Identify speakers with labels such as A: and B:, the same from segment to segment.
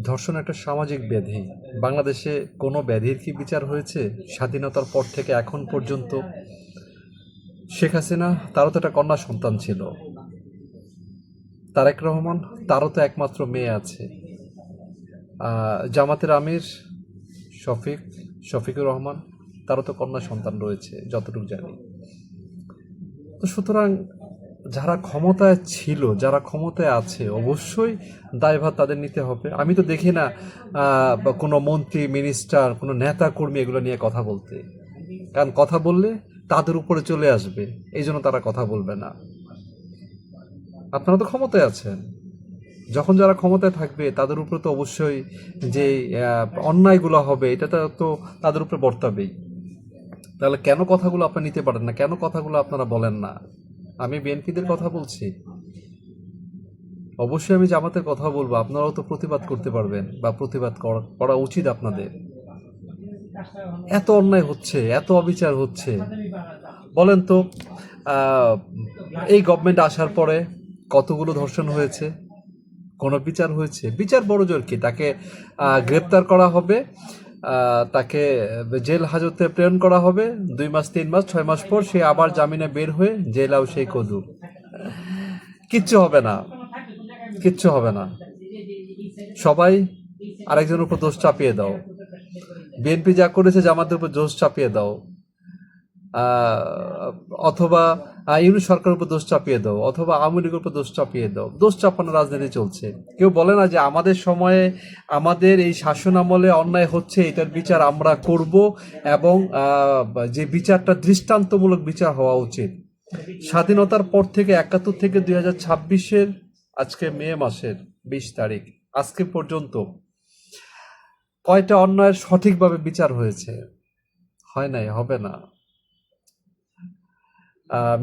A: ধর্ষণ একটা সামাজিক ব্যাধি। বাংলাদেশে কোনো ব্যাধির কি বিচার হয়েছে স্বাধীনতার পর থেকে এখন পর্যন্ত? শেখ হাসিনা, তারও তো একটা কন্যা সন্তান ছিল। তারেক রহমান, তারও তো একমাত্র মেয়ে আছে। জামাতের আমির শফিকুর রহমান, তারও তো কন্যা সন্তান রয়েছে যতটুকু জানি। তো সুতরাং যারা ক্ষমতায় ছিল, যারা ক্ষমতায় আছে, অবশ্যই দায়ভার তাদের নিতে হবে। আমি তো দেখি না বা কোনো মন্ত্রী, মিনিস্টার, কোনো নেতা কর্মী এগুলো নিয়ে কথা বলতে। কারণ কথা বললে তাদের উপরে চলে আসবে, এই জন্য তারা কথা বলবে না। আপনারা তো ক্ষমতায় আছেন, যখন যারা ক্ষমতায় থাকবে তাদের উপরে তো অবশ্যই যে অন্যায়গুলো হবে এটা তো তাদের উপরে বর্তাবেই। তাহলে কেন কথাগুলো আপনারা নিতে পারেন না? কেন কথাগুলো আপনারা বলেন না? আমি বিএনপিদের কথা বলছি, অবশ্যই আমি জামাতের কথা বলবো। আপনারাও তো প্রতিবাদ করতে পারবেন, বা প্রতিবাদ করা উচিত আপনাদের। এত অন্যায় হচ্ছে, এত অবিচার হচ্ছে, বলেন তো। আহ, এই গভর্নমেন্ট আসার পরে কতগুলো ধর্ষণ হয়েছে? কোনো বিচার হয়েছে? বিচার বড় জোর কি, তাকে গ্রেপ্তার করা হবে, তাকে জেল হাজতে প্রেরণ করা হবে, 2 মাস 3 মাস 6 মাস পর সে আবার জামিনে বের হয়ে জেলাও সেই কদু। কিচ্ছু হবে না, কিচ্ছু হবে না। সবাই আরেকজনের উপর দোষ চাপিয়ে দাও। বিএনপি যা করেছে জামাতের উপর দোষ চাপিয়ে দাও, অথবা ইউনিট সরকারের উপর দোষ চাপিয়ে দাও, অথবা আওয়ামী লীগের উপর দোষ চাপিয়ে দাও। দোষ চাপানো রাজনীতি চলছে। কেউ বলে না যে আমাদের সময়ে, আমাদের এই শাসন আমলে অন্যায় হচ্ছে, এটার বিচার আমরা করব, এবং যে বিচারটা দৃষ্টান্তমূলক বিচার হওয়া উচিত। স্বাধীনতার পর থেকে 71 থেকে 2026-এর আজকে মে মাসের 20 তারিখ, আজকে পর্যন্ত কয়টা অন্যায়ের সঠিকভাবে বিচার হয়েছে? হয় নাই, হবে না।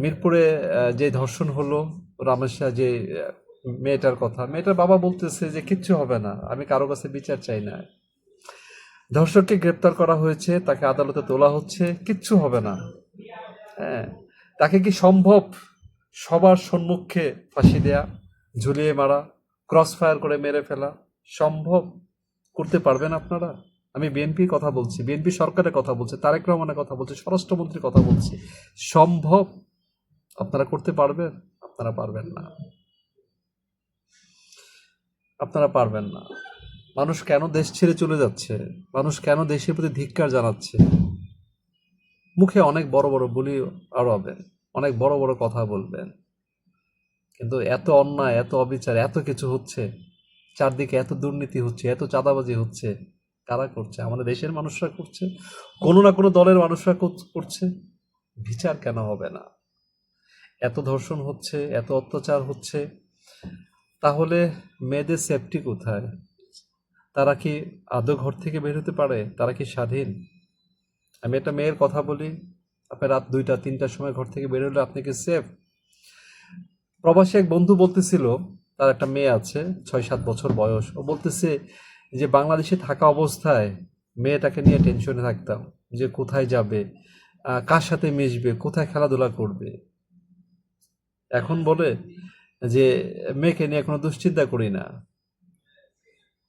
A: মিরপুরে যে ধর্ষণ হলো, রামেশা যে মেয়েটার কথা, মেয়েটার বাবা বলতেছে যে কিচ্ছু হবে না, আমি কারো কাছে বিচার চাই না। ধর্ষককে গ্রেপ্তার করা হয়েছে, তাকে আদালতে তোলা হচ্ছে, কিচ্ছু হবে না। হ্যাঁ, তাকে কি সম্ভব সবার সম্মুখে ফাঁসি দেয়া, ঝুলিয়ে মারা, ক্রস ফায়ার করে মেরে ফেলা সম্ভব? করতে পারবেন আপনারা? আমি বিএনপির কথা বলছি, বিএনপি সরকারের কথা বলছি, তারেক রহমানের কথা বলছি, স্বরাষ্ট্রমন্ত্রীর কথা বলছি। সম্ভব? আপনারা করতে পারবেন? আপনারা পারবেন না, আপনারা পারবেন না। মানুষ কেন দেশ ছেড়ে চলে যাচ্ছে? মানুষ কেন দেশের প্রতি ধিক্কার জানাচ্ছে? মুখে অনেক বড় বড় বুলি আওড়াবেন, অনেক বড় বড় কথা বলবেন, কিন্তু এত অন্যায়, এত অবিচার, এত কিছু হচ্ছে, চারদিকে এত দুর্নীতি হচ্ছে, এত চাঁদাবাজি হচ্ছে, কারা করছে? আমাদের দেশের মানুষরা করছে, কোনো না কোনো দলের মানুষরা করছে। বিচার কেন হবে না? এত ধর্ষণ হচ্ছে, এত অত্যাচার হচ্ছে, তাহলে মেয়েদের সেফটি কোথায়? তারা কি আদৌ ঘর থেকে বের হতে পারে? তারা কি স্বাধীন? আমি একটা মেয়ের কথা বলি, আপনি রাত 2টা 3টার সময় ঘর থেকে বের হলে আপনি কি সেফ? প্রবাসী এক বন্ধু বলতেছিল, তার একটা মেয়ে আছে, 6-7 বছর বয়স। ও বলতেছে যে বাংলাদেশে থাকা অবস্থায় মেয়েটাকে নিয়ে টেনশনে থাকতাম, যে কোথায় যাবে, কার সাথে মিশবে, কোথায় খেলাধুলা করবে। এখন বলে যে মেয়েকে নিয়ে কোনো দুশ্চিন্তা করি না।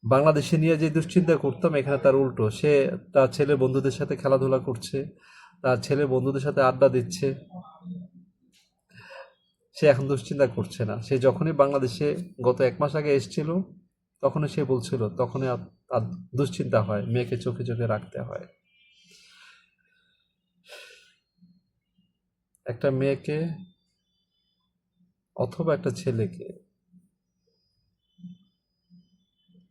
A: বাংলাদেশে নিয়ে যে দুশ্চিন্তা করতাম, এখানে তার উল্টো। সে তার ছেলে বন্ধুদের সাথে খেলাধুলা করছে, তার ছেলে বন্ধুদের সাথে আড্ডা দিচ্ছে। সে এখন দুশ্চিন্তা করছে না। সে যখনই বাংলাদেশে গত 1 মাস আগে এসেছিল, তখনই সে বলছিল, তখনই তার দুশ্চিন্তা হয়, মেয়েকে চোখে চোখে রাখতে হয়। একটা মেয়েকে অথবা একটা ছেলেকে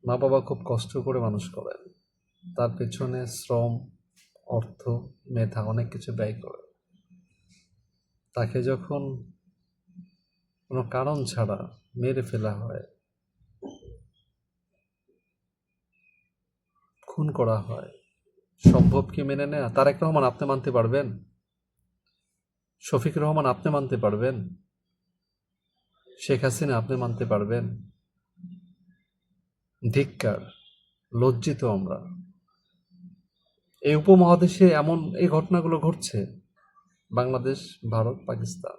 A: মা বাবা খুব কষ্ট করে মানুষ করেন, তার পেছনে শ্রম, অর্থ, মেধা, অনেক কিছু ব্যয় করে। তাকে যখন কোনো কারণ ছাড়া মেরে ফেলা হয়, খুন করা হয়, সম্ভব কি মেনে নেয়া? তারেক রহমান, আপনি মানতে পারবেন? শফিক রহমান, আপনি মানতে পারবেন? শেখ হাসিনা, আপনি মানতে পারবেন? ধিক্কার, লজ্জিত আমরা। এই উপমহাদেশে এমন এই ঘটনাগুলো ঘটছে, বাংলাদেশ, ভারত, পাকিস্তান।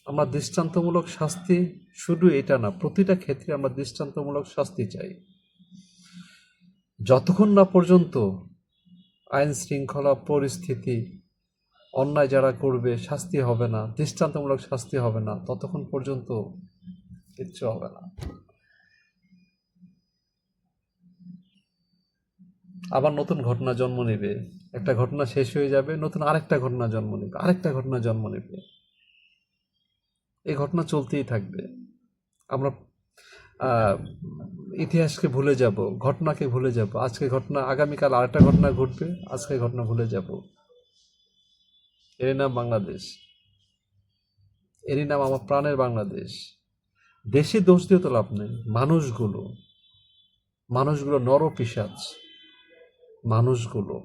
A: আমরা দৃষ্টান্তমূলক শাস্তি, শুধু এটা না, প্রতিটা ক্ষেত্রে আমরা দৃষ্টান্তমূলক শাস্তি চাই। যতক্ষণ না পর্যন্ত আইন শৃঙ্খলা পরিস্থিতি, অন্যায় যারা করবে শাস্তি হবে না, দৃষ্টান্তমূলক শাস্তি হবে না, ততক্ষণ পর্যন্ত কিচ্ছু হবে না। আবার নতুন ঘটনা জন্ম নেবে, একটা ঘটনা শেষ হয়ে যাবে, নতুন আরেকটা ঘটনা জন্ম নেবে, আরেকটা ঘটনা জন্ম নেবে, এই ঘটনা চলতেই থাকবে। আমরা ইতিহাসকে ভুলে যাব, ঘটনাকে ভুলে যাব। আজকে ঘটনা, আগামীকাল আরেকটা ঘটনা ঘটবে, আজকে ঘটনা ভুলে যাব। এরই নাম বাংলাদেশ, এরই নাম আমার প্রাণের বাংলাদেশ। দেশে দোষ দিয়ে তো লাভ নেই। মানুষগুলো নরপিশাচ, মানুষগুলো